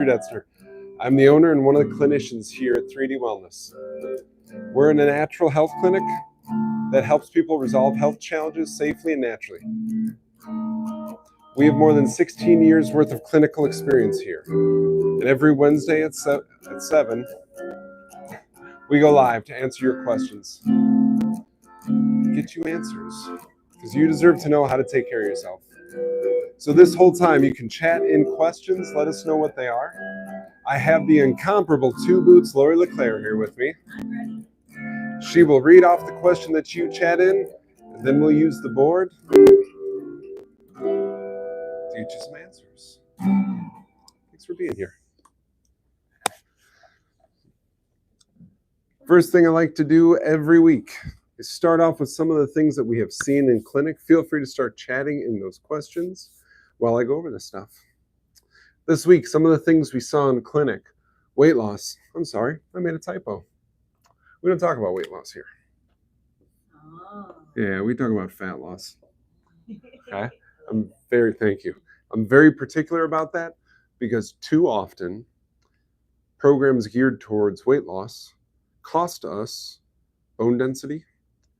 Detzner. I'm the owner and one of the clinicians here at 3D Wellness. We're in a natural health clinic that helps people resolve health challenges safely and naturally. We have more than 16 years worth of clinical experience here. And every Wednesday at 7, we go live to answer your questions. Get you answers, because you deserve to know how to take care of yourself. So this whole time you can chat in questions, let us know what they are. I have the incomparable Two Boots Lori LeClaire here with me. She will read off the question that you chat in, and then we'll use the board to get you some answers. Thanks for being here. First thing I like to do every week is start off with some of the things that we have seen in clinic. Feel free to start chatting in those questions while I go over this stuff. This week, some of the things we saw in clinic. Weight loss. I'm sorry, I made a typo. We don't talk about weight loss here. Oh. Yeah, we talk about fat loss. Okay? Thank you. I'm very particular about that because too often programs geared towards weight loss cost us bone density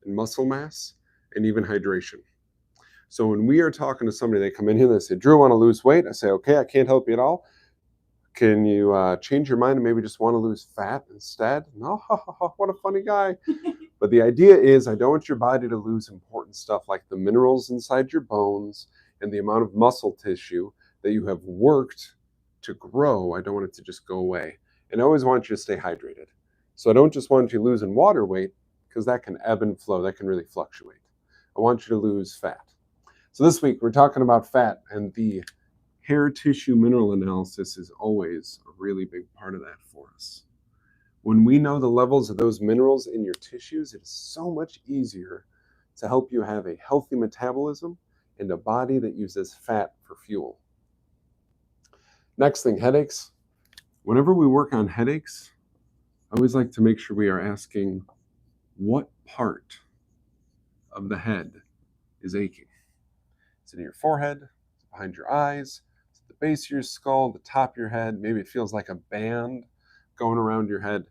and muscle mass and even hydration. So when we are talking to somebody, they come in here and they say, Drew, I want to lose weight. I say, okay, I can't help you at all. Can you change your mind and maybe just want to lose fat instead? No, what a funny guy. But the idea is I don't want your body to lose important stuff like the minerals inside your bones and the amount of muscle tissue that you have worked to grow. I don't want it to just go away. And I always want you to stay hydrated. So I don't just want you losing water weight because that can ebb and flow. That can really fluctuate. I want you to lose fat. So this week we're talking about fat, and the hair tissue mineral analysis is always a really big part of that for us. When we know the levels of those minerals in your tissues, it is so much easier to help you have a healthy metabolism and a body that uses fat for fuel. Next thing, headaches. Whenever we work on headaches, I always like to make sure we are asking what part of the head is aching. Is it in your forehead? Is it behind your eyes? Is it the base of your skull, the top of your head? Maybe it feels like a band going around your head.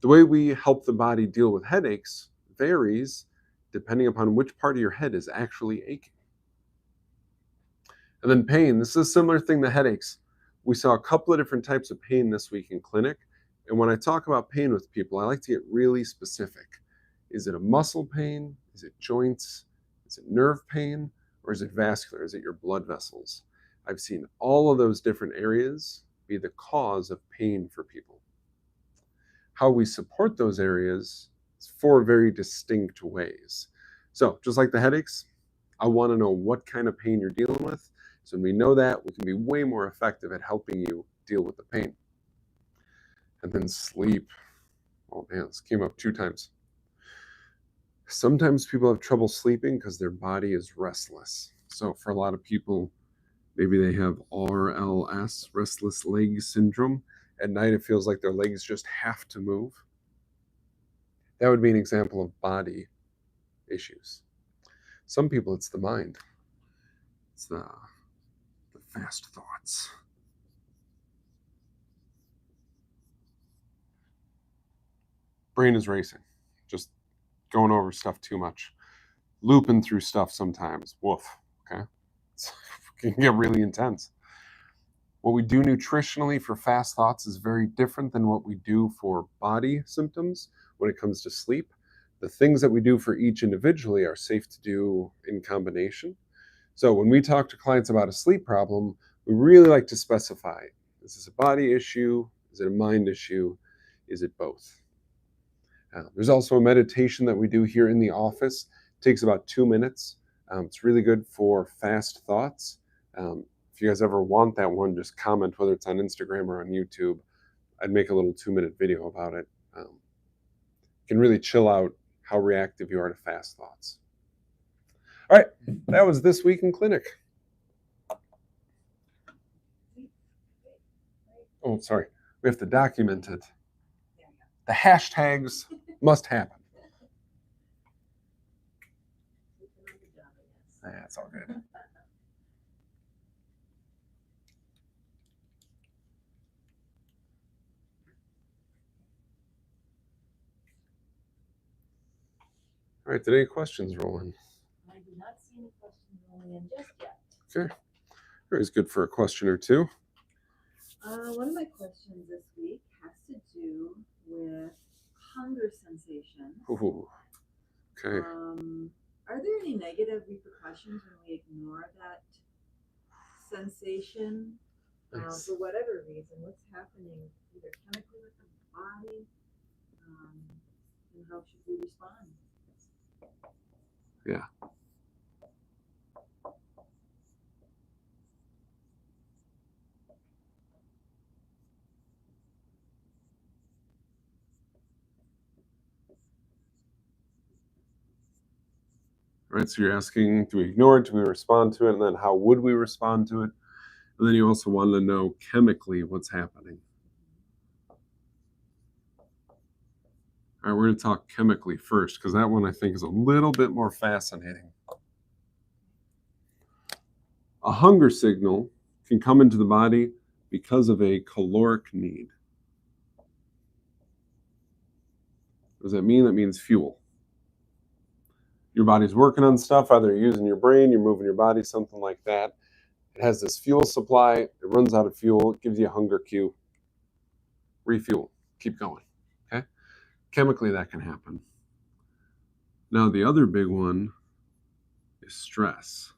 The way we help the body deal with headaches varies depending upon which part of your head is actually aching. And then pain. This is a similar thing to headaches. We saw a couple of different types of pain this week in clinic. And when I talk about pain with people, I like to get really specific. Is it a muscle pain? Is it joints? Is it nerve pain? Or is it vascular? Is it your blood vessels? I've seen all of those different areas be the cause of pain for people. How we support those areas is 4 very distinct ways. So just like the headaches, I want to know what kind of pain you're dealing with. So when we know that, we can be way more effective at helping you deal with the pain. And then sleep. Oh man, this came up 2 times. Sometimes people have trouble sleeping because their body is restless. So for a lot of people, maybe they have RLS, restless leg syndrome. At night, it feels like their legs just have to move. That would be an example of body issues. Some people, it's the mind. It's the fast thoughts. Brain is racing. Just going over stuff too much, looping through stuff sometimes. Woof, okay? It can get really intense. What we do nutritionally for fast thoughts is very different than what we do for body symptoms when it comes to sleep. The things that we do for each individually are safe to do in combination. So when we talk to clients about a sleep problem, we really like to specify, is this a body issue? Is it a mind issue? Is it both? There's also a meditation that we do here in the office. It takes about 2 minutes. It's really good for fast thoughts. If you guys ever want that one, just comment, whether it's on Instagram or on YouTube. I'd make a little 2-minute video about it. You can really chill out how reactive you are to fast thoughts. All right, that was this week in clinic. Oh, sorry. We have to document it. The hashtags must happen. That's all good. All right, did any questions roll in? I do not see any questions rolling in just yet. Okay. Always good for a question or two. One of my questions this week has to do with hunger sensations. Ooh. Okay. Are there any negative repercussions when we ignore that sensation Nice. for whatever reason? What's happening either chemically with the body, and how should we respond? Yeah. All right, so you're asking, do we ignore it? Do we respond to it? And then how would we respond to it? And then you also want to know chemically what's happening. All right, we're going to talk chemically first because that one I think is a little bit more fascinating. A hunger signal can come into the body because of a caloric need. What does that mean? That means fuel. Your body's working on stuff, either you're using your brain, you're moving your body, something like that. It has this fuel supply, it runs out of fuel, it gives you a hunger cue. Refuel, keep going. Okay? Chemically, that can happen. Now, the other big one is stress.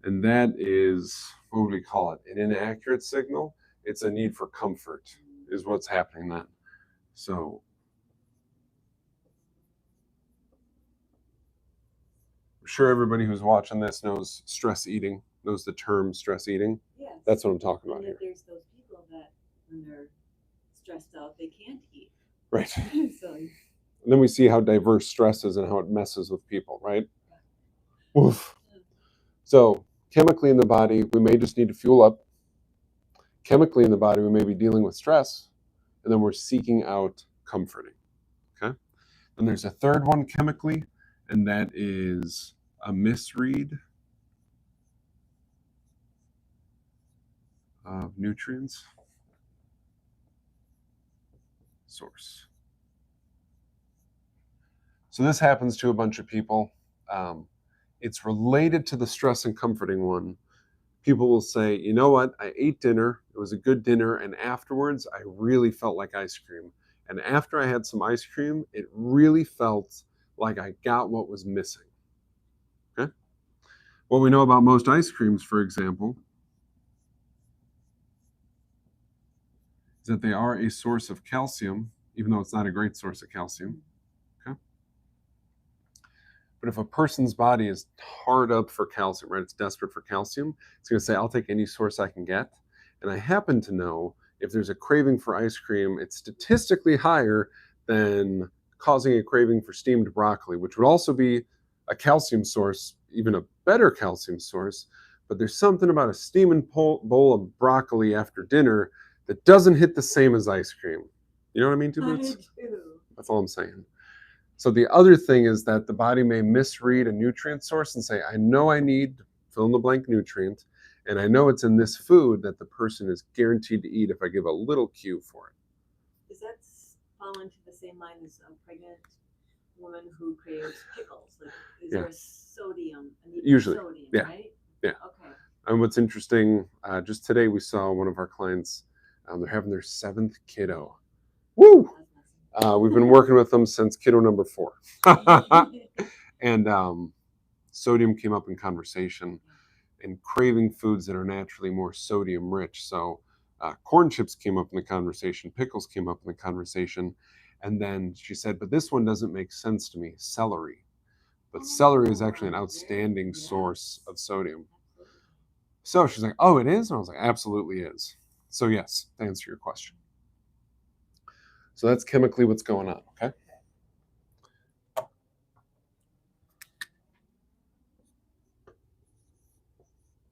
And that is, what would we call it? An inaccurate signal. It's a need for comfort, is what's happening then. So, I'm sure everybody who's watching this knows stress eating, knows the term stress eating. Yes. That's what I'm talking about and here. There's those people that when they're stressed out, they can't eat. Right. So, and then we see how diverse stress is and how it messes with people, right? Yeah. Oof. So, chemically in the body, we may just need to fuel up. Chemically in the body, we may be dealing with stress, and then we're seeking out comforting. Okay? And there's a third one chemically, and that is a misread of nutrients source. So this happens to a bunch of people. It's related to the stress and comforting one. People will say, you know what, I ate dinner, it was a good dinner, and afterwards I really felt like ice cream. And after I had some ice cream, it really felt like I got what was missing. Okay? What we know about most ice creams, for example, is that they are a source of calcium, even though it's not a great source of calcium. Okay? But if a person's body is hard up for calcium, right, it's desperate for calcium, it's going to say, I'll take any source I can get. And I happen to know if there's a craving for ice cream, it's statistically higher than causing a craving for steamed broccoli, which would also be a calcium source, even a better calcium source. But there's something about a steaming bowl of broccoli after dinner that doesn't hit the same as ice cream. You know what I mean, Two Boots? I do. That's all I'm saying. So the other thing is that the body may misread a nutrient source and say, I know I need fill in the blank nutrient, and I know it's in this food that the person is guaranteed to eat if I give a little cue for it. Does that fall into the same line as a pregnant woman who craves pickles? Like, is there sodium? Usually, sodium, yeah. Right? Yeah. Okay. And what's interesting, just today we saw one of our clients, they're having their 7th kiddo. Woo! We've been working with them since kiddo number 4. And sodium came up in conversation and craving foods that are naturally more sodium rich. So corn chips came up in the conversation, pickles came up in the conversation. And then she said, but this one doesn't make sense to me, celery. But celery is actually an outstanding source of sodium. So she's like, oh, it is? And I was like, absolutely is. So yes, to answer your question. So that's chemically what's going on, okay?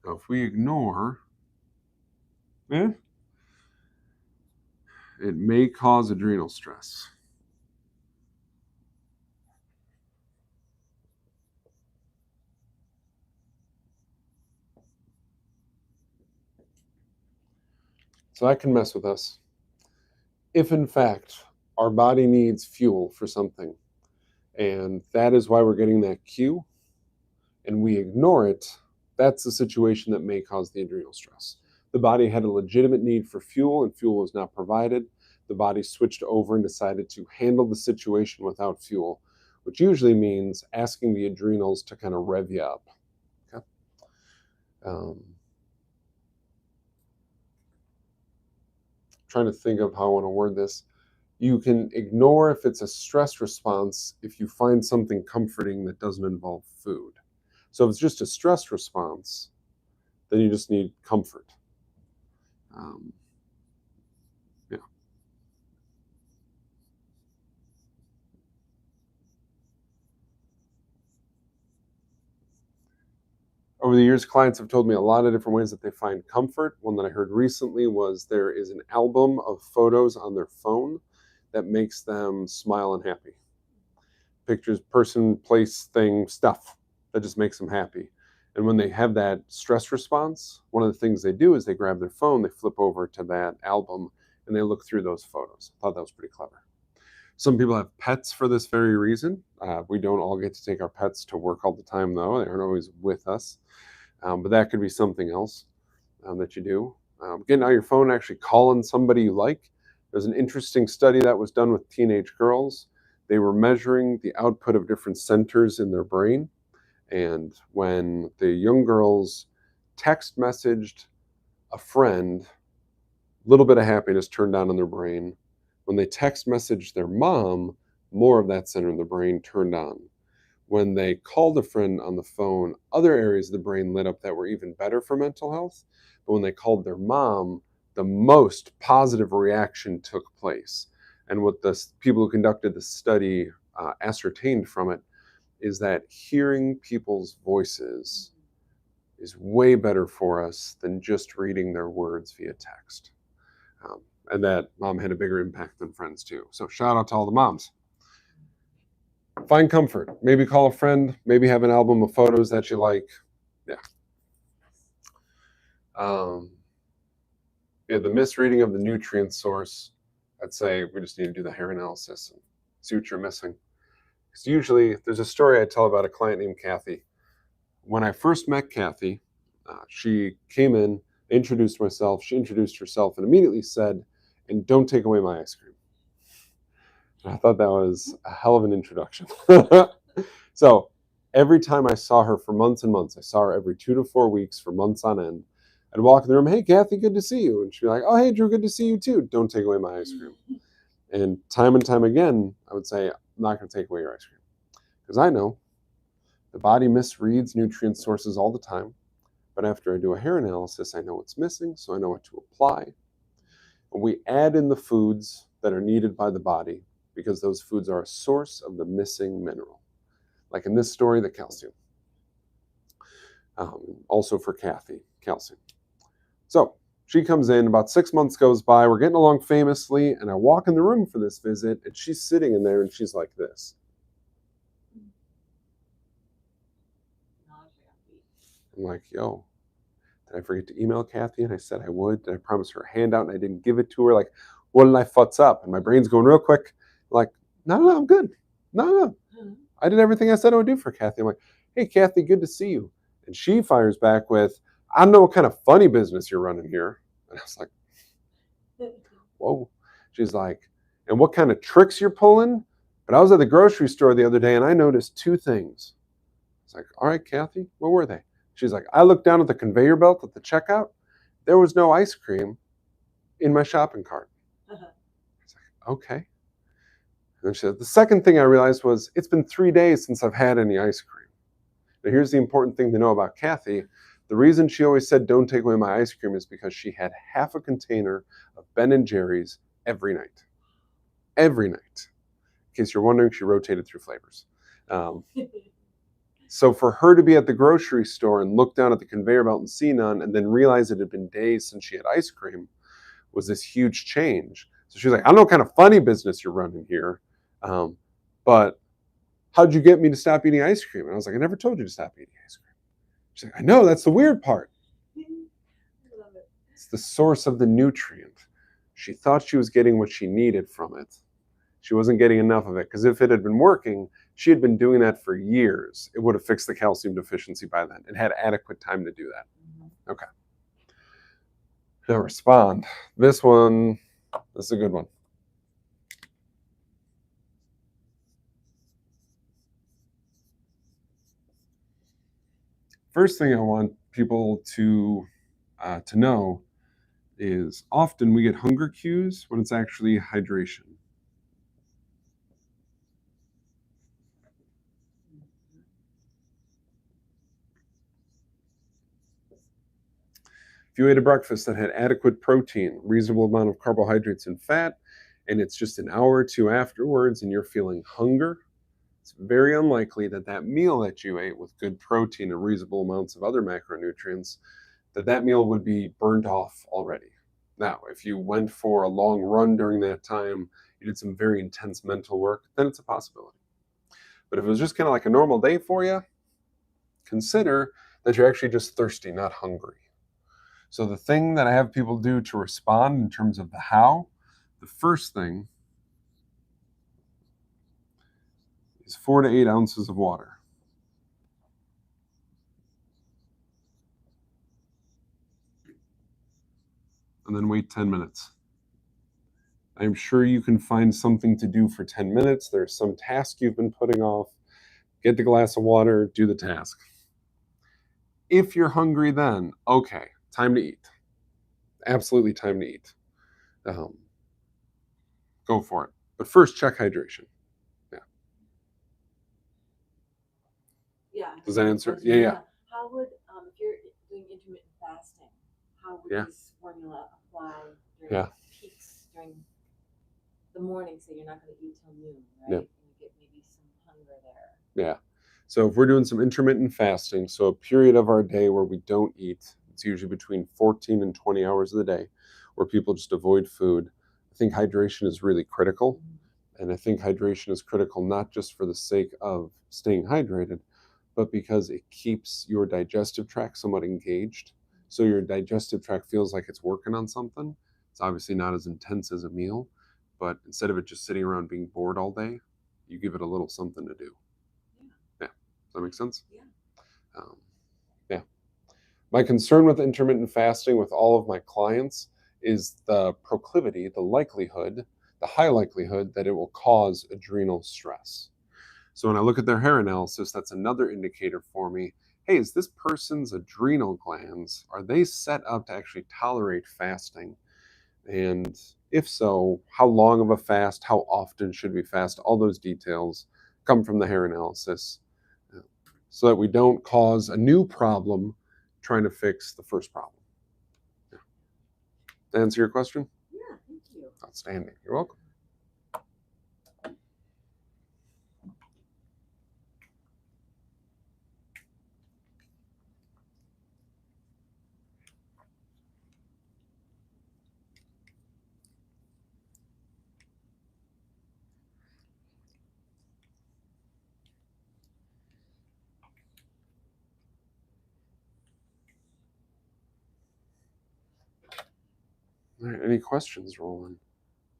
Now, if we ignore, it may cause adrenal stress. So that can mess with us. If in fact our body needs fuel for something, And that is why we're getting that cue, and we ignore it. That's the situation that may cause the adrenal stress. The body had a legitimate need for fuel, and fuel was not provided. The body switched over and decided to handle the situation without fuel, which usually means asking the adrenals to kind of rev you up. Okay? Trying to think of how I want to word this. You can ignore if it's a stress response if you find something comforting that doesn't involve food. So if it's just a stress response, then you just need comfort. Yeah. Over the years, clients have told me a lot of different ways that they find comfort. One that I heard recently was there is an album of photos on their phone that makes them smile and happy. Pictures, person, place, thing, stuff that just makes them happy. And when they have that stress response, one of the things they do is they grab their phone, they flip over to that album, and they look through those photos. I thought that was pretty clever. Some people have pets for this very reason. We don't all get to take our pets to work all the time, though. They aren't always with us. But that could be something else that you do. Getting out your phone, actually calling somebody you like. There's an interesting study that was done with teenage girls. They were measuring the output of different centers in their brain. And when the young girls text messaged a friend, a little bit of happiness turned on in their brain. When they text messaged their mom, more of that center in the brain turned on. When they called a friend on the phone, other areas of the brain lit up that were even better for mental health. But when they called their mom, the most positive reaction took place. And what the people who conducted the study ascertained from it is that hearing people's voices is way better for us than just reading their words via text. And that mom had a bigger impact than friends too. So shout out to all the moms. Find comfort. Maybe call a friend. Maybe have an album of photos that you like. Yeah. The misreading of the nutrient source. I'd say we just need to do the hair analysis and see what you're missing. Because usually, there's a story I tell about a client named Kathy. When I first met Kathy, she came in, introduced myself, she introduced herself, and immediately said, "And don't take away my ice cream." And I thought that was a hell of an introduction. So every time I saw her for months and months, I saw her every 2 to 4 weeks for months on end. I'd walk in the room, "Hey, Kathy, good to see you." And she'd be like, "Oh, hey, Drew, good to see you too. Don't take away my ice cream." And time again, I would say, "I'm not going to take away your ice cream." Because I know the body misreads nutrient sources all the time. But after I do a hair analysis, I know what's missing, so I know what to apply. And we add in the foods that are needed by the body because those foods are a source of the missing mineral. Like in this story, the calcium. Also for Kathy, calcium. So she comes in, about 6 months goes by, we're getting along famously, and I walk in the room for this visit, and she's sitting in there, and she's like this. I'm like, "Yo, did I forget to email Kathy?" And I said I would. Did I promise her a handout and I didn't give it to her? Like, what did I futz up? And my brain's going real quick. Like, no, I'm good. No. I did everything I said I would do for Kathy. I'm like, "Hey, Kathy, good to see you." And she fires back with, "I don't know what kind of funny business you're running here." And I was like, whoa. She's like, "And what kind of tricks you're pulling?" But I was at the grocery store the other day and I noticed 2 things. I was like, "All right, Kathy, what were they?" She's like, "I looked down at the conveyor belt at the checkout. There was no ice cream in my shopping cart." I was like, "Okay." And then she said, "The second thing I realized was it's been 3 days since I've had any ice cream." Now, here's the important thing to know about Kathy. The reason she always said, "Don't take away my ice cream," is because she had half a container of Ben & Jerry's every night. Every night. In case you're wondering, she rotated through flavors. So for her to be at the grocery store and look down at the conveyor belt and see none, and then realize it had been days since she had ice cream, was this huge change. So she was like, "I don't know what kind of funny business you're running here, but how'd you get me to stop eating ice cream?" And I was like, "I never told you to stop eating ice cream." She's like, "I know, that's the weird part." It's the source of the nutrient. She thought she was getting what she needed from it. She wasn't getting enough of it, because if it had been working, she had been doing that for years. It would have fixed the calcium deficiency by then. It had adequate time to do that. Okay. Now respond. This is a good one. First thing I want people to know is often we get hunger cues when it's actually hydration. If you ate a breakfast that had adequate protein, reasonable amount of carbohydrates and fat, and it's just an hour or two afterwards and you're feeling hunger, it's very unlikely that that meal that you ate with good protein and reasonable amounts of other macronutrients, that meal would be burned off already. Now, if you went for a long run during that time, you did some very intense mental work, then it's a possibility. But if it was just kind of like a normal day for you, consider that you're actually just thirsty, not hungry. So the thing that I have people do to respond in terms of the how, the first thing is 4 to 8 ounces of water. And then wait 10 minutes. I'm sure you can find something to do for 10 minutes. There's some task you've been putting off. Get the glass of water, do the task. If you're hungry then, okay, time to eat. Absolutely time to eat. Go for it. But first, check hydration. Yeah. Does that answer? Yeah. How would, if you're doing intermittent fasting, how would this formula apply during peaks, during the morning, so you're not going to eat till noon, right? Yeah. And you get maybe some hunger there. Yeah. So if we're doing some intermittent fasting, so a period of our day where we don't eat, it's usually between 14 and 20 hours of the day, where people just avoid food. I think hydration is really critical. And I think hydration is critical not just for the sake of staying hydrated, but because it keeps your digestive tract somewhat engaged. So your digestive tract feels like it's working on something. It's obviously not as intense as a meal, but instead of it just sitting around being bored all day, you give it a little something to do. Yeah. Does that make sense? Yeah. Yeah. My concern with intermittent fasting with all of my clients is the proclivity, the high likelihood that it will cause adrenal stress. So when I look at their hair analysis, that's another indicator for me. Hey, is this person's adrenal glands, are they set up to actually tolerate fasting? And if so, how long of a fast, how often should we fast? All those details come from the hair analysis, so that we don't cause a new problem trying to fix the first problem. Yeah. To answer your question? Yeah, thank you. Outstanding. You're welcome. All right, any questions, Roland?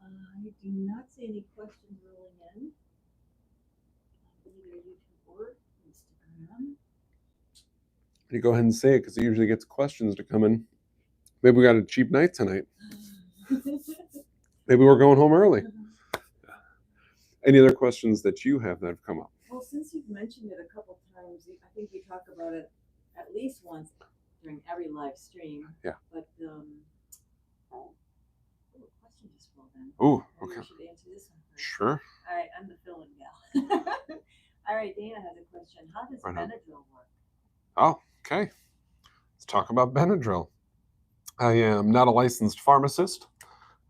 I do not see any questions rolling in. Either YouTube or Instagram. You go ahead and say it, because it usually gets questions to come in. Maybe we got a cheap night tonight. Maybe we're going home early. Any other questions that you have that have come up? Well, since you've mentioned it a couple times, I think we talk about it at least once during every live stream. Yeah. But question just rolled in. Oh, Maybe okay. we should answer this one first. Sure. All right, I'm the fill-in gal. All right, Dana has a question. How does Benadryl work? Oh, okay. Let's talk about Benadryl. I am not a licensed pharmacist.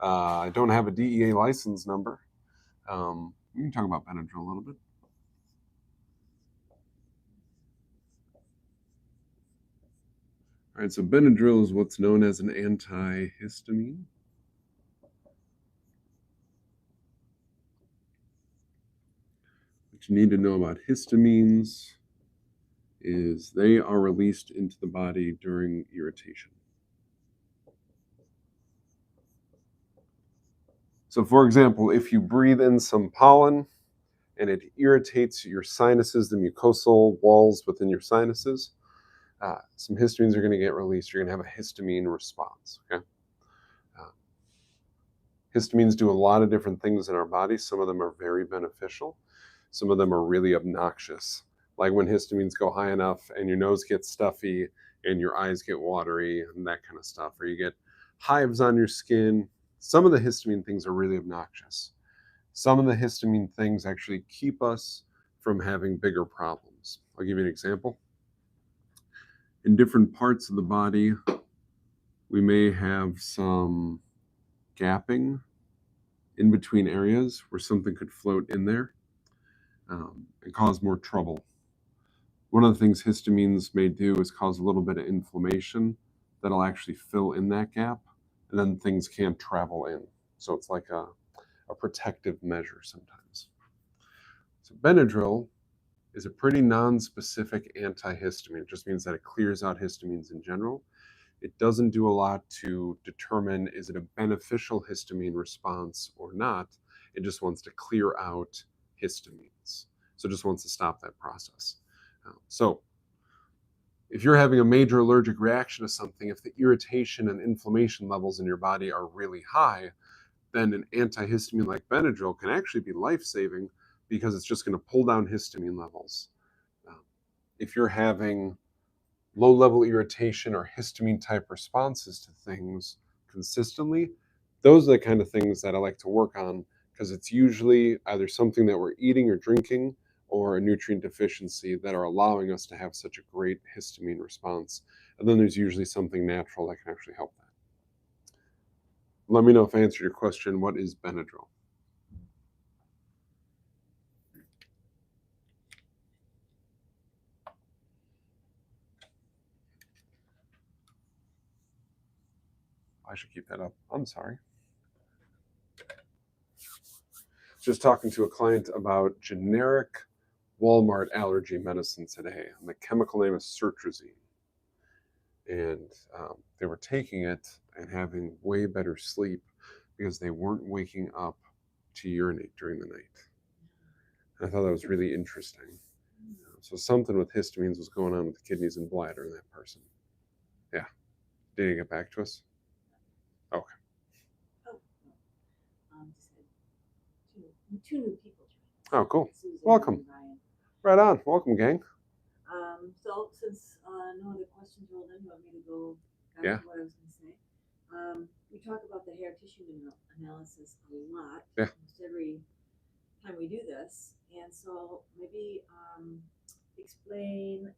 I don't have a DEA license number. We can talk about Benadryl a little bit. All right, so Benadryl is what's known as an antihistamine. What you need to know about histamines is they are released into the body during irritation. So for example, if you breathe in some pollen and it irritates your sinuses, the mucosal walls within your sinuses, some histamines are going to get released. You're going to have a histamine response. Okay. Histamines do a lot of different things in our body. Some of them are very beneficial. Some of them are really obnoxious. Like when histamines go high enough and your nose gets stuffy and your eyes get watery and that kind of stuff, or you get hives on your skin. Some of the histamine things are really obnoxious. Some of the histamine things actually keep us from having bigger problems. I'll give you an example. In different parts of the body, we may have some gapping in between areas where something could float in there and cause more trouble. One of the things histamines may do is cause a little bit of inflammation that'll actually fill in that gap, and then things can't travel in. So it's like a protective measure sometimes. So Benadryl is a pretty non-specific antihistamine. It just means that it clears out histamines in general. It doesn't do a lot to determine is it a beneficial histamine response or not. It just wants to clear out histamines. So it just wants to stop that process. So if you're having a major allergic reaction to something, if the irritation and inflammation levels in your body are really high, then an antihistamine like Benadryl can actually be life-saving because it's just going to pull down histamine levels. If you're having low-level irritation or histamine-type responses to things consistently, those are the kind of things that I like to work on because it's usually either something that we're eating or drinking or a nutrient deficiency that are allowing us to have such a great histamine response. And then there's usually something natural that can actually help that. Let me know if I answered your question. What is Benadryl? I should keep that up. I'm sorry. Just talking to a client about generic Walmart allergy medicine today, and the chemical name is sertrazine. And they were taking it and having way better sleep because they weren't waking up to urinate during the night. And I thought that was really interesting. So something with histamines was going on with the kidneys and bladder in that person. Yeah. Did he get back to us? Okay. Just had two new people. Oh, cool. Susan Welcome. and Brian. Right on. Welcome, gang. So since no other questions rolled in, you want me to go back to what I was going to say? We talk about the hair tissue analysis a lot. Yeah. Almost every time we do this, and so maybe explain,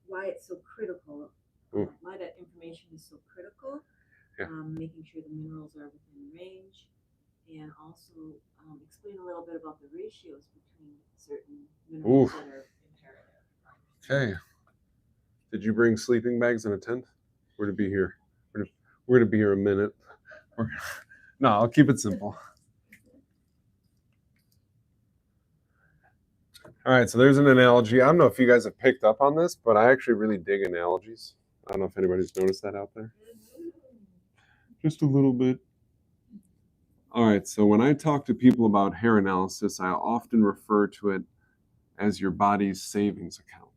why it's so critical. Why that information is so critical. Yeah. Making sure the minerals are within range. And also explain a little bit about the ratios between certain minerals that are imperative. Okay. Did you bring sleeping bags and a tent? We're going to be here. We're going to be here a minute. No, I'll keep it simple. All right, so there's an analogy. I don't know if you guys have picked up on this, but I actually really dig analogies. I don't know if anybody's noticed that out there. Just a little bit. All right, so when I talk to people about hair analysis, I often refer to it as your body's savings account.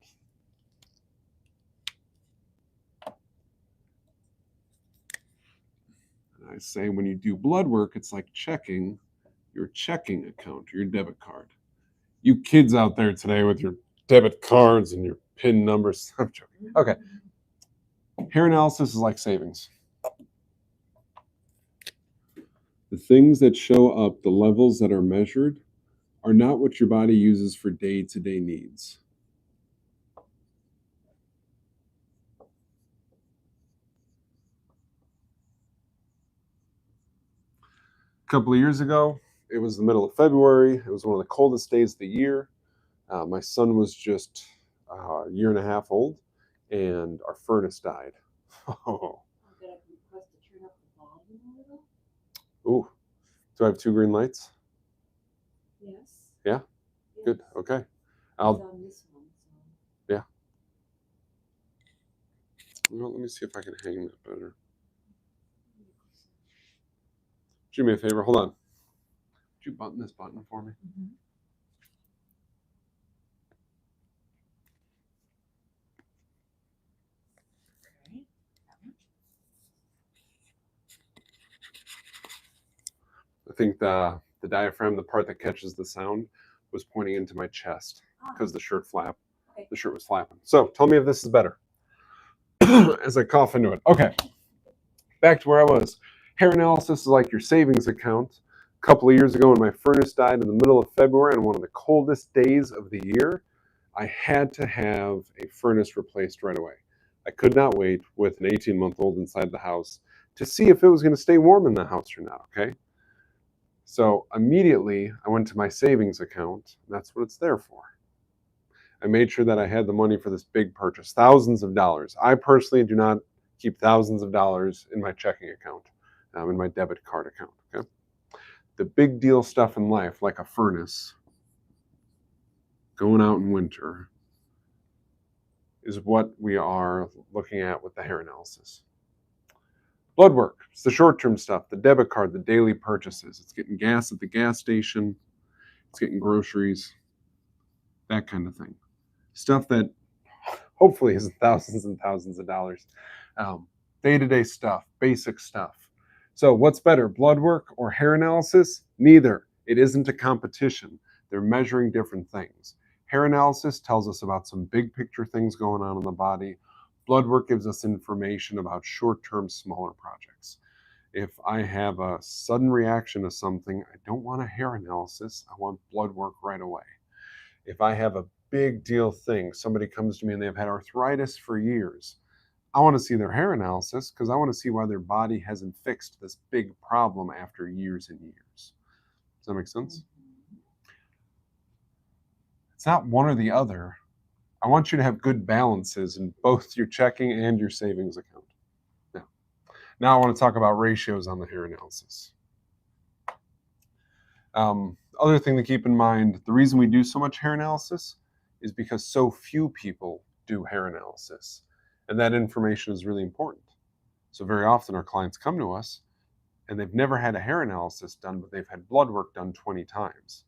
And I say when you do blood work, it's like checking your checking account, your debit card. You kids out there today with your debit cards and your PIN numbers. I'm joking. Okay. Hair analysis is like savings. The things that show up, the levels that are measured, are not what your body uses for day-to-day needs. A couple of years ago, it was the middle of February. It was one of the coldest days of the year. My son was just a year and a half old, and our furnace died. Oh. Ooh. Do I have two green lights? Yes. Yeah? Yes. Good. Okay. On this one, so. Yeah. Well, let me see if I can hang that better. Do me a favor. Hold on. Would you button this button for me? Mm-hmm. I think the diaphragm, the part that catches the sound, was pointing into my chest because the shirt flap. Okay. The shirt was flapping. So tell me if this is better. As I cough into it. Okay. Back to where I was. Hair analysis is like your savings account. A couple of years ago when my furnace died in the middle of February on one of the coldest days of the year, I had to have a furnace replaced right away. I could not wait with an 18-month-old inside the house to see if it was going to stay warm in the house or not, okay? So immediately I went to my savings account. That's what it's there for. I made sure that I had the money for this big purchase, thousands of dollars. I personally do not keep thousands of dollars in my checking account, in my debit card account, okay? The big deal stuff in life, like a furnace, going out in winter, is what we are looking at with the hair analysis. Blood work, it's the short-term stuff, the debit card, the daily purchases. It's getting gas at the gas station, it's getting groceries, that kind of thing. Stuff that hopefully isn't thousands and thousands of dollars. Day-to-day stuff, basic stuff. So what's better, blood work or hair analysis? Neither. It isn't a competition. They're measuring different things. Hair analysis tells us about some big picture things going on in the body. Blood work gives us information about short-term, smaller projects. If I have a sudden reaction to something, I don't want a hair analysis. I want blood work right away. If I have a big deal thing, somebody comes to me and they've had arthritis for years, I want to see their hair analysis because I want to see why their body hasn't fixed this big problem after years and years. Does that make sense? It's not one or the other. I want you to have good balances in both your checking and your savings account. Now I want to talk about ratios on the hair analysis. Other thing to keep in mind, the reason we do so much hair analysis is because so few people do hair analysis. And that information is really important. So very often our clients come to us and they've never had a hair analysis done, but they've had blood work done 20 times.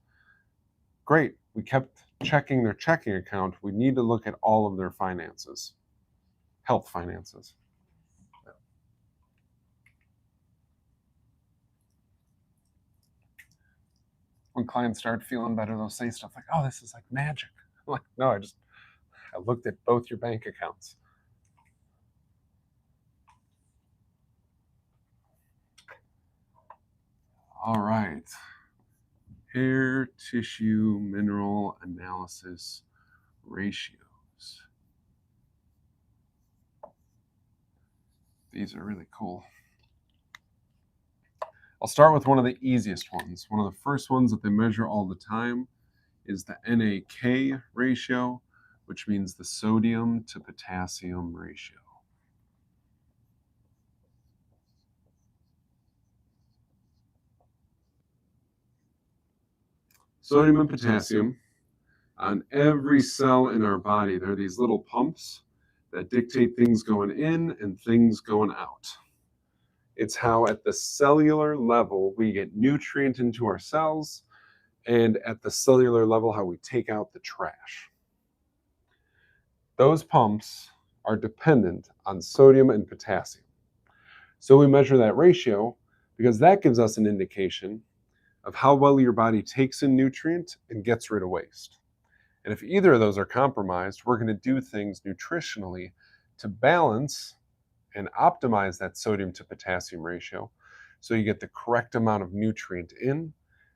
Great, we kept checking their checking account. We need to look at all of their finances, health finances. When clients start feeling better, they'll say stuff like, oh, this is like magic. I'm like, no, I looked at both your bank accounts. All right. Hair tissue mineral analysis ratios. These are really cool. I'll start with one of the easiest ones. One of the first ones that they measure all the time is the NAK ratio, which means the sodium to potassium ratio. Sodium and potassium, on every cell in our body, there are these little pumps that dictate things going in and things going out. It's how at the cellular level we get nutrient into our cells, and at the cellular level how we take out the trash. Those pumps are dependent on sodium and potassium. So we measure that ratio because that gives us an indication of how well your body takes in nutrient and gets rid of waste. And if either of those are compromised, we're going to do things nutritionally to balance and optimize that sodium to potassium ratio so you get the correct amount of nutrient in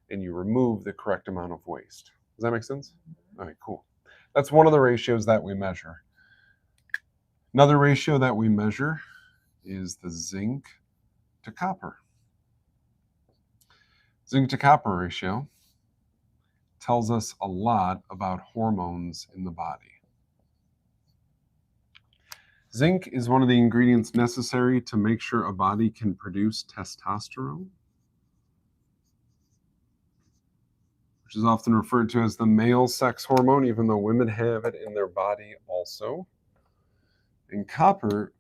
and you remove the correct amount of waste. Does that make sense? All right, cool. That's one of the ratios that we measure. Another ratio that we measure is the zinc to copper. Zinc to copper ratio tells us a lot about hormones in the body. Zinc is one of the ingredients necessary to make sure a body can produce testosterone, which is often referred to as the male sex hormone, even though women have it in their body also. And copper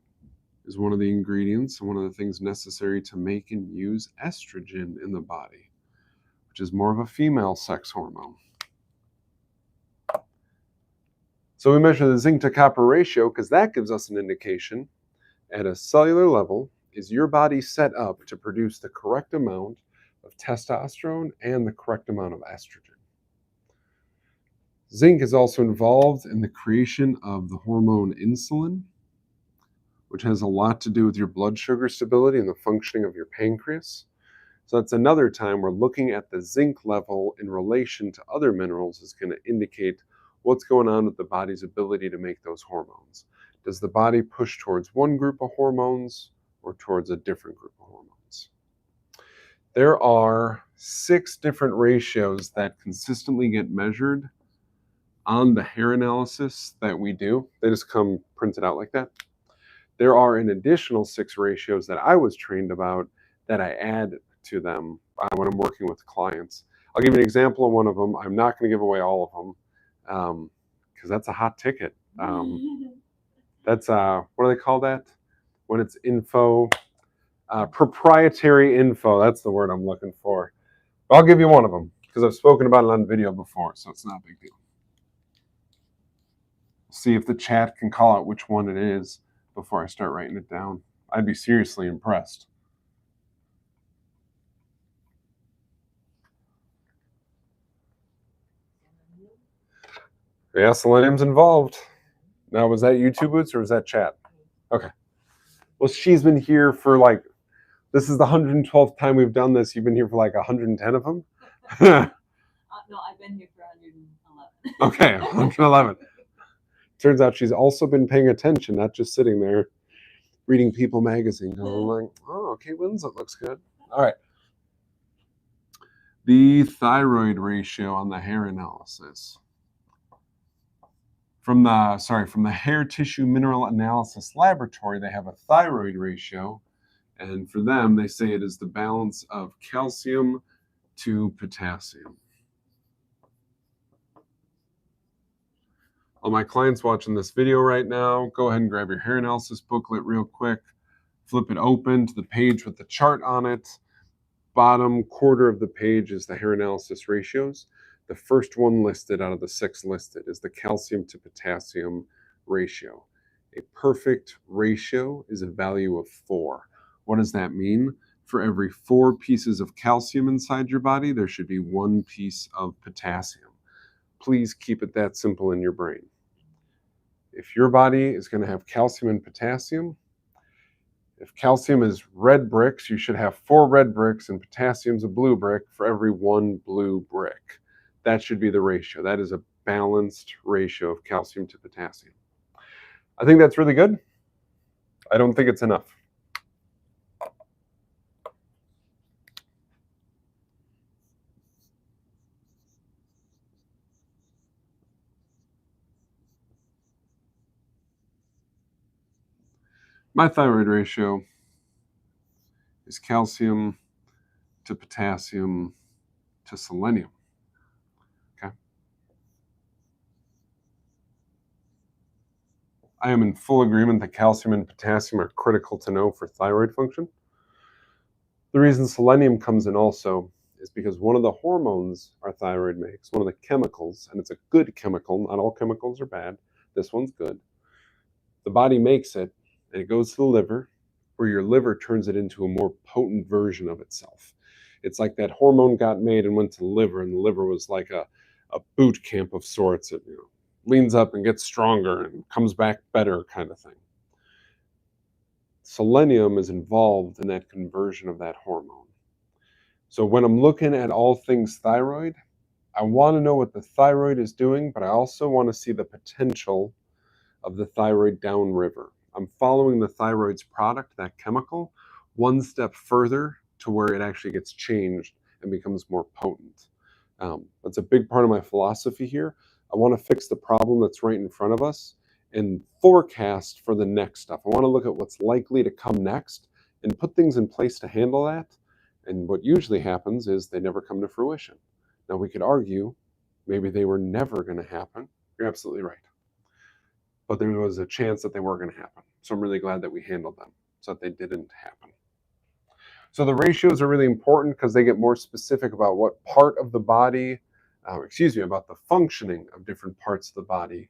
is one of the ingredients and one of the things necessary to make and use estrogen in the body, which is more of a female sex hormone. So we measure the zinc to copper ratio because that gives us an indication at a cellular level, is your body set up to produce the correct amount of testosterone and the correct amount of estrogen. Zinc is also involved in the creation of the hormone insulin, which has a lot to do with your blood sugar stability and the functioning of your pancreas. So that's another time we're looking at the zinc level in relation to other minerals is going to indicate what's going on with the body's ability to make those hormones. Does the body push towards one group of hormones or towards a different group of hormones? There are 6 different ratios that consistently get measured on the hair analysis that we do. They just come printed out like that. There are an additional 6 ratios that I was trained about that I add to them when I'm working with clients. I'll give you an example of one of them. I'm not going to give away all of them because that's a hot ticket. That's what do they call that? When it's info, proprietary info. That's the word I'm looking for. But I'll give you one of them because I've spoken about it on video before, so it's not a big deal. See if the chat can call out which one it is before I start writing it down. I'd be seriously impressed. Yeah, selenium's involved. Now, was that YouTube Boots or was that chat? Okay. Well, she's been here for like, this is the 112th time we've done this. You've been here for like 110 of them? No, I've been here for 111. Okay, 111. Turns out she's also been paying attention, not just sitting there reading People magazine, going like, oh, Kate Winslet looks good. All right. The thyroid ratio on the hair analysis. From the hair tissue mineral analysis laboratory, they have a thyroid ratio. And for them, they say it is the balance of calcium to potassium. All my clients watching this video right now, go ahead and grab your hair analysis booklet real quick. Flip it open to the page with the chart on it. Bottom quarter of the page is the hair analysis ratios. The first one listed out of the 6 listed is the calcium to potassium ratio. A perfect ratio is a value of 4. What does that mean? For every 4 pieces of calcium inside your body, there should be 1 piece of potassium. Please keep it that simple in your brain. If your body is going to have calcium and potassium, if calcium is red bricks, you should have 4 red bricks, and potassium's a blue brick for every 1 blue brick. That should be the ratio. That is a balanced ratio of calcium to potassium. I think that's really good. I don't think it's enough. My thyroid ratio is calcium to potassium to selenium. Okay. I am in full agreement that calcium and potassium are critical to know for thyroid function. The reason selenium comes in also is because one of the hormones our thyroid makes, one of the chemicals, and it's a good chemical, not all chemicals are bad, this one's good. The body makes it, and it goes to the liver, where your liver turns it into a more potent version of itself. It's like that hormone got made and went to the liver, and the liver was like a boot camp of sorts. It leans up and gets stronger and comes back better kind of thing. Selenium is involved in that conversion of that hormone. So when I'm looking at all things thyroid, I want to know what the thyroid is doing, but I also want to see the potential of the thyroid downriver. I'm following the thyroid's product, that chemical, one step further to where it actually gets changed and becomes more potent. That's a big part of my philosophy here. I want to fix the problem that's right in front of us and forecast for the next stuff. I want to look at what's likely to come next and put things in place to handle that. And what usually happens is they never come to fruition. Now, we could argue maybe they were never going to happen. You're absolutely right. But there was a chance that they were going to happen. So I'm really glad that we handled them. so that they didn't happen. So the ratios are really important because they get more specific about what part of the body, about the functioning of different parts of the body.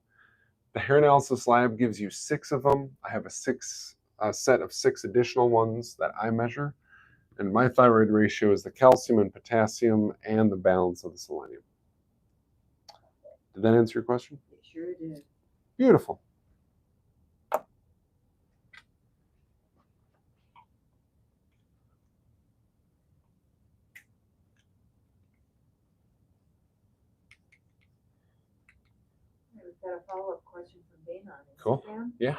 The hair analysis lab gives you 6 of them. I have a set of 6 additional ones that I measure. And my thyroid ratio is the calcium and potassium and the balance of the selenium. Did that answer your question? It sure did. Beautiful. We've got a follow-up question from Dana on Instagram. Cool. Yeah.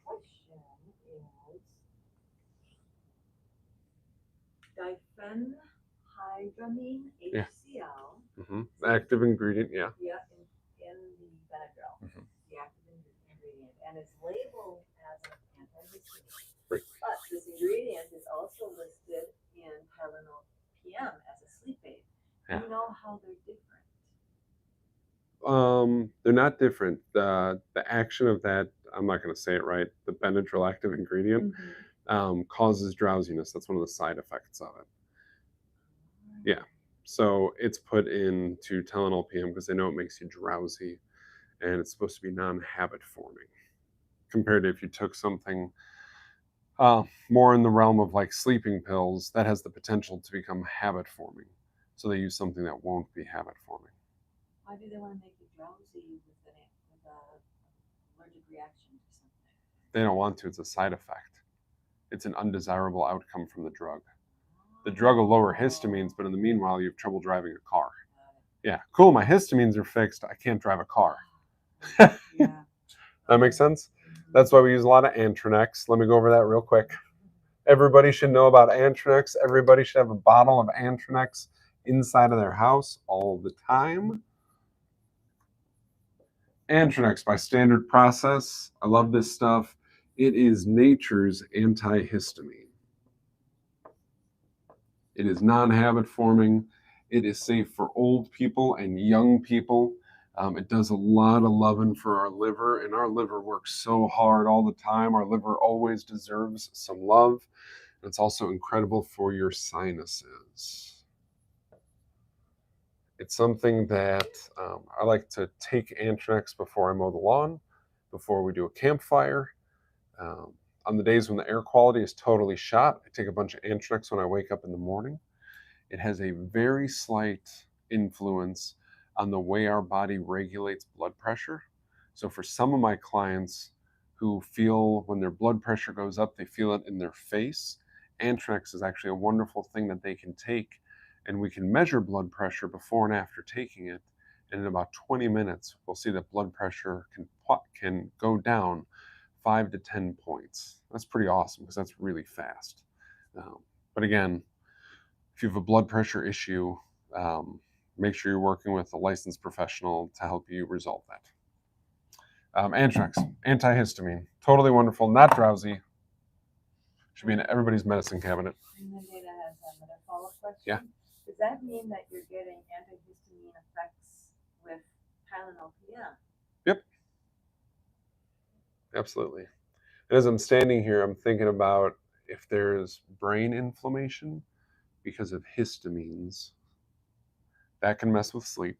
Question is diphenhydramine HCl. Active ingredient, yeah. Yeah, in the Benadryl, the active ingredient, and is labeled as an antihistamine. Right. But this ingredient is also listed in Tylenol PM as a sleep aid. Do you know how they're different? They're not different. The action of that, I'm not going to say it right, the Benadryl active ingredient causes drowsiness. That's one of the side effects of it. Yeah. So it's put into Tylenol PM because they know it makes you drowsy, and it's supposed to be non-habit forming compared to if you took something more in the realm of like sleeping pills that has the potential to become habit forming. So they use something that won't be habit forming. Why do they want to make you drowsy with an allergic reaction to something? They don't want to. It's a side effect. It's an undesirable outcome from the drug. The drug will lower histamines, but in the meanwhile, you have trouble driving a car. Yeah, cool. My histamines are fixed. I can't drive a car. Yeah. That makes sense? That's why we use a lot of Antranex. Let me go over that real quick. Everybody should know about Antranex. Everybody should have a bottle of Antranex inside of their house all the time. Antranex by Standard Process. I love this stuff. It is nature's antihistamine. It is non-habit forming. It is safe for old people and young people. It does a lot of loving for our liver, and our liver works so hard all the time. Our liver always deserves some love. And it's also incredible for your sinuses. It's something that I like to take Antranex before I mow the lawn, before we do a campfire. On the days when the air quality is totally shot, I take a bunch of Antranex when I wake up in the morning. It has a very slight influence on the way our body regulates blood pressure. So for some of my clients who feel when their blood pressure goes up, they feel it in their face, Antranex is actually a wonderful thing that they can take, and we can measure blood pressure before and after taking it. And in about 20 minutes, we'll see that blood pressure can go down 5 to 10 points. That's pretty awesome because that's really fast. But again, if you have a blood pressure issue, make sure you're working with a licensed professional to help you resolve that. Antranex, antihistamine, totally wonderful, not drowsy. Should be in everybody's medicine cabinet. And then Dana has another follow-up question. Yeah. Does that mean that you're getting antihistamine effects with Tylenol PM? Yep. Absolutely. And as I'm standing here, I'm thinking about if there's brain inflammation because of histamines, that can mess with sleep.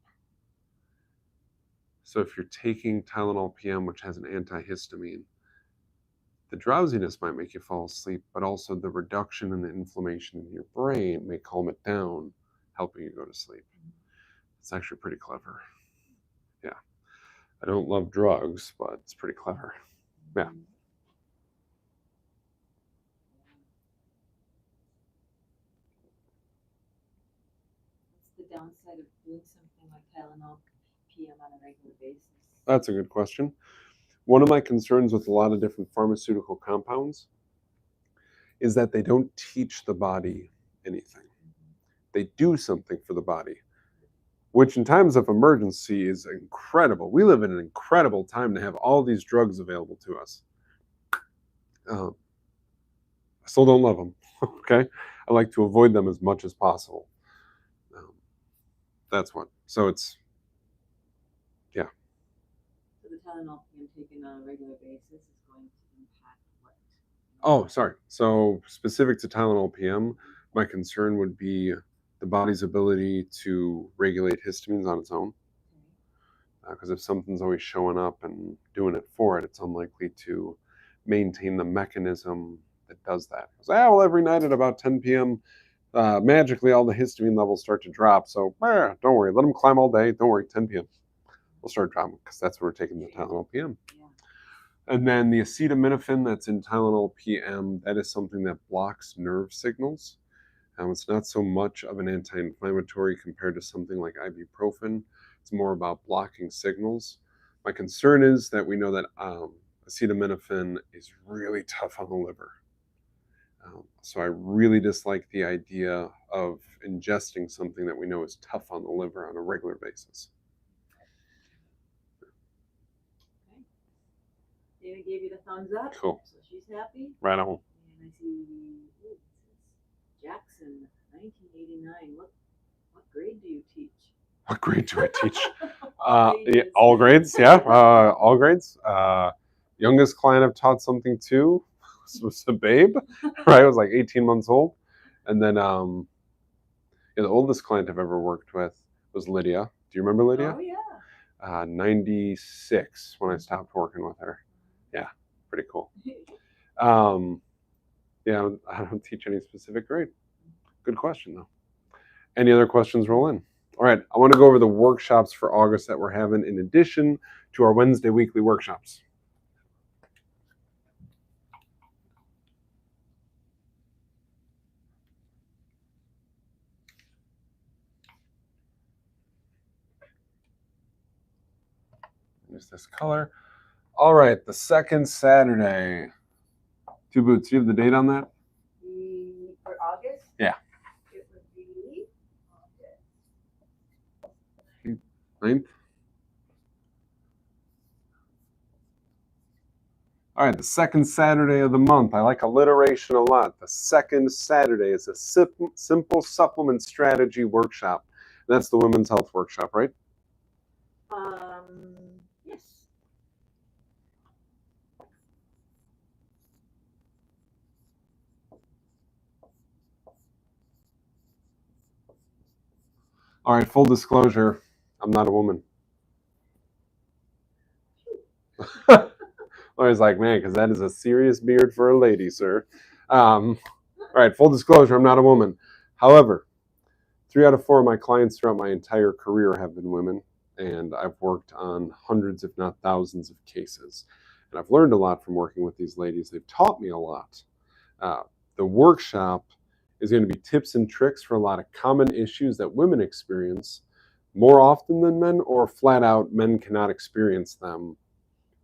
So if you're taking Tylenol PM, which has an antihistamine, the drowsiness might make you fall asleep, but also the reduction in the inflammation in your brain may calm it down, helping you go to sleep. It's actually pretty clever. Yeah. I don't love drugs, but it's pretty clever. Yeah. What's the downside of doing something like Tylenol PM on a regular basis? That's a good question. One of my concerns with a lot of different pharmaceutical compounds is that they don't teach the body anything. They do something for the body, which in times of emergency is incredible. We live in an incredible time to have all these drugs available to us. I still don't love them, okay? I like to avoid them as much as possible. That's what. So it's, yeah. So the Tylenol PM taken on a regular basis is going to Oh, sorry. So specific to Tylenol PM, my concern would be the body's ability to regulate histamines on its own. Because if something's always showing up and doing it for it, it's unlikely to maintain the mechanism that does that. Well, every night at about 10 p.m., magically all the histamine levels start to drop. So don't worry, let them climb all day. Don't worry, 10 p.m. we'll start dropping because that's when we're taking the Tylenol PM. And then the acetaminophen that's in Tylenol PM, that is something that blocks nerve signals. It's not so much of an anti-inflammatory compared to something like ibuprofen. It's more about blocking signals. My concern is that we know that acetaminophen is really tough on the liver. So I really dislike the idea of ingesting something that we know is tough on the liver on a regular basis. Okay. Dana gave you the thumbs up. Cool. So she's happy. Right on. And I see Jackson, 1989. What grade do you teach? What grade do I teach? Yeah, all grades, yeah. All grades. Youngest client I've taught something to was a babe, right? I was like 18 months old. And then the oldest client I've ever worked with was Lydia. Do you remember Lydia? Oh, yeah. 96 when I stopped working with her. Yeah, pretty cool. Yeah, I don't teach any specific grade. Good question, though. Any other questions roll in? All right, I want to go over the workshops for August that we're having in addition to our Wednesday weekly workshops. Use this color. All right, the second Saturday. Two Boots, do you have the date on that? For August? Yeah. It would be August 9th. All right, the second Saturday of the month. I like alliteration a lot. The second Saturday is a simple supplement strategy workshop. That's the women's health workshop, right? Yes. All right, full disclosure, I'm not a woman. I was like, man, because that is a serious beard for a lady, sir. All right, full disclosure, I'm not a woman. However, 3 out of 4 of my clients throughout my entire career have been women, and I've worked on hundreds, if not thousands, of cases. And I've learned a lot from working with these ladies. They've taught me a lot. The workshop is going to be tips and tricks for a lot of common issues that women experience more often than men, or flat out men cannot experience them.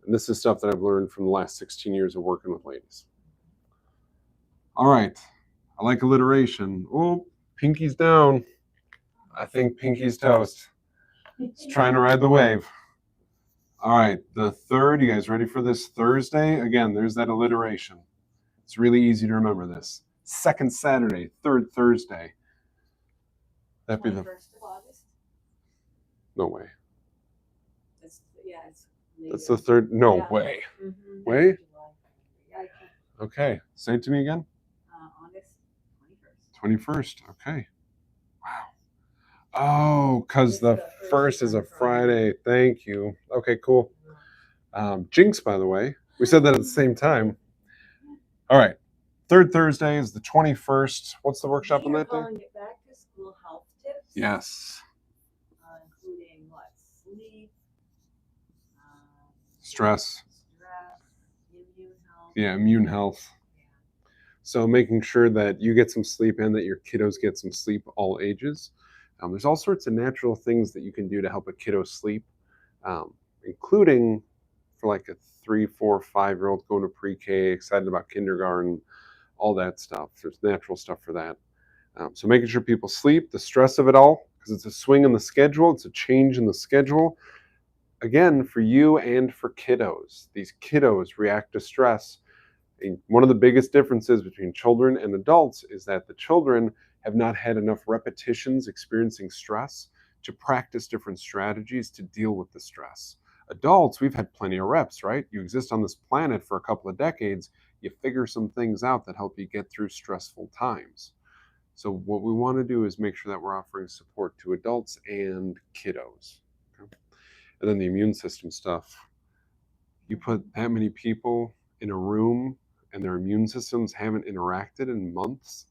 And this is stuff that I've learned from the last 16 years of working with ladies. All right. I like alliteration. Oh, pinky's down. I think pinky's toast. It's trying to ride the wave. All right. The third, you guys ready for this? Thursday? Again, there's that alliteration. It's really easy to remember this. Second Saturday, third Thursday. That'd be the 1st of August? No way. It's That's the third. No yeah. way. Mm-hmm. Way? Yeah, okay. Say it to me again. August 21st. Okay. Wow. Oh, because the first is a Friday. Thank you. Okay, cool. Jinx, by the way. We said that at the same time. All right. Third Thursday is the 21st. What's the workshop on that day? Calling it back to school health tips. Yes. Including what? Sleep. Stress. Immune health. Yeah, immune health. Yeah. So making sure that you get some sleep and that your kiddos get some sleep, all ages. There's all sorts of natural things that you can do to help a kiddo sleep, including for like a 3, 4, 5-year-old going to pre-K, excited about kindergarten, all that stuff. There's natural stuff for that. So making sure people sleep, the stress of it all, because it's a swing in the schedule, it's a change in the schedule. Again, for you and for kiddos. These kiddos react to stress. And one of the biggest differences between children and adults is that the children have not had enough repetitions experiencing stress to practice different strategies to deal with the stress. Adults, we've had plenty of reps, right? You exist on this planet for a couple of decades. you figure some things out that help you get through stressful times. So what we want to do is make sure that we're offering support to adults and kiddos. Okay? And then the immune system stuff. You put that many people in a room and their immune systems haven't interacted in months,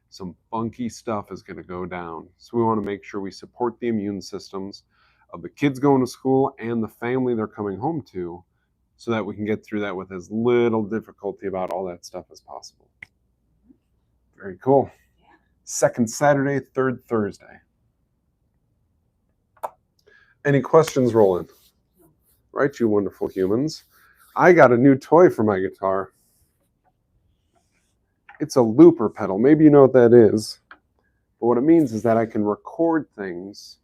some funky stuff is going to go down. So we want to make sure we support the immune systems of the kids going to school and the family they're coming home to, so that we can get through that with as little difficulty about all that stuff as possible. Very cool. Second Saturday, third Thursday. Any questions, Roland? Right, you wonderful humans. I got a new toy for my guitar. It's a looper pedal. Maybe you know what that is. But what it means is that I can record things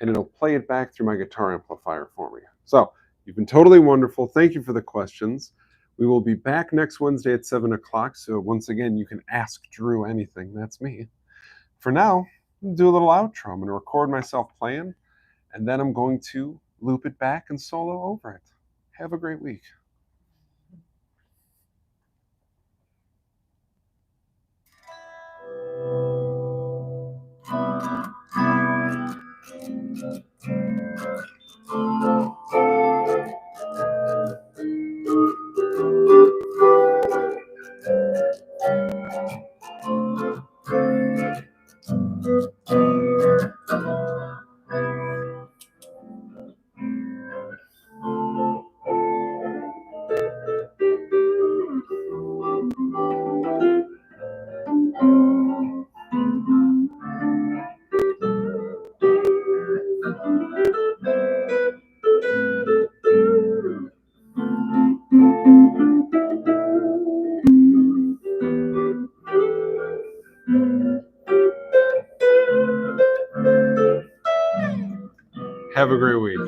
and it'll play it back through my guitar amplifier for me. So you've been totally wonderful. Thank you for the questions. We will be back next Wednesday at 7 o'clock. So once again, you can ask Drew anything. That's me. For now, I'm gonna do a little outro. I'm going to record myself playing, and then I'm going to loop it back and solo over it. Have a great week. Have a great week.